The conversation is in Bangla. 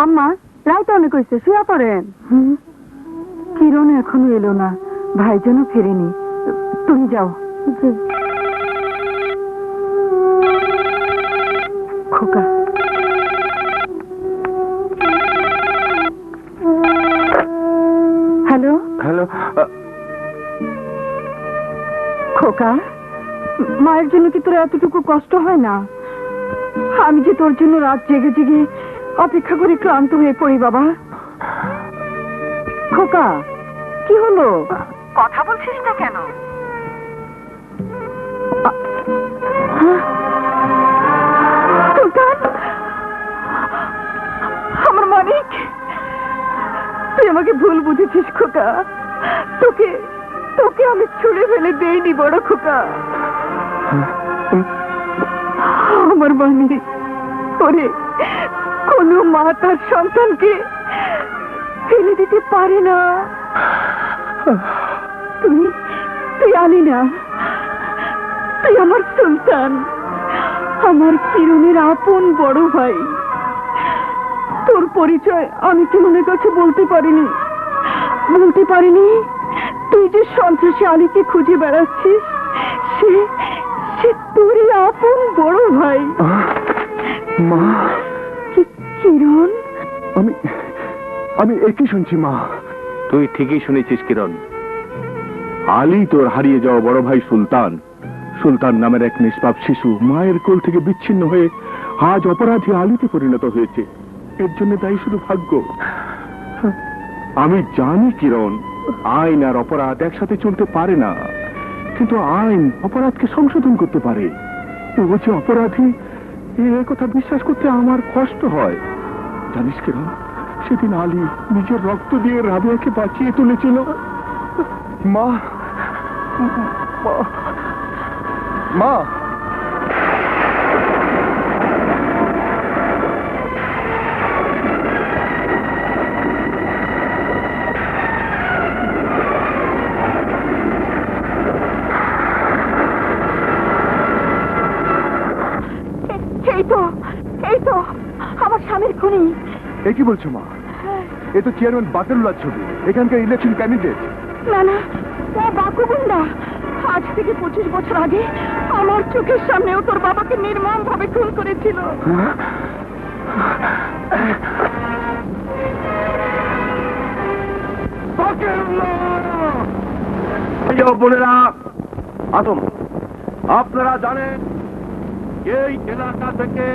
আম্মা রাইতে অনেক হয়েছে, শুয়ে পড়েন। কিরণ এখনো এলো না, ভাইজানও ফেরেনি, তুমি যাও। খোকা, হ্যালো হ্যালো। খোকা, মায়ের জন্য কি তোর এতটুকু কষ্ট হয় না? আমি যে তোর জন্য রাত জেগে জেগে অপেক্ষা করে ক্লান্ত হয়ে পড়ি বাবা। খোকা, কি হলো? কথা বলছিস না কেন? সুলতান, আমার মানিক, তুই আমাকে ভুল বুঝেছিস খোকা। তোকে তোকে আমি ছুড়ে ফেলে দেইনি বড় খোকা। আমার মানিক, ওরে, কোন মা তার সন্তানকে ফেলে দিতে পারে না। তুই তুই আলি না, তুই আমার সুলতান, আমার কিরণের আপন বড় ভাই। তোর পরিচয় আমি কিরণের কাছে বলতে পারিনি। তুই যে সন্ত্রাসী আলীকে খুঁজে বেড়াচ্ছিস, সে সে তোরই আপন বড় ভাই। মা, কিরণ, আমি আমি একই শুনছি মা। তুই ঠিকই শুনেছিস কিরণ। আলী তোর হারিয়ে যাওয়া বড় ভাই সুলতান। সুলতান নামের এক নিষ্পাপ শিশু মায়ের কোল থেকে বিচ্ছিন্ন হয়ে আজ অপরাধী আলীতে পরিণত হয়েছে। এর জন্য দায়ী শুধু ভাগ্য। আমি জানি কিরণ, আইন আর অপরাধ একসাথে চলতে পারে না, কিন্তু আইন অপরাধকে সংশোধন করতে পারে। ও যে অপরাধী, এ কথা বিশ্বাস করতে আমার কষ্ট হয়। জানিস কিরণ, সেদিন আলী নিজের রক্ত দিয়ে রাবেয়াকে বাঁচিয়ে তুলেছিল। মা, মা, এই তো আমার স্বামীর খুনি। এ কি বলছো মা? এ তো চেয়ারম্যান বাকারুল্লাহর ছবি, এখানকার ইলেকশন ক্যান্ডিডেট। না না, ও বাকুগুন্ডা। আজ থেকে 25 বছর আগে আমার চোখের সামনেও তোর বাবাকে নির্মম ভাবে খুন করেছিল। বোনেরা, আসুন। আপনারা জানেন এই এলাকা থেকে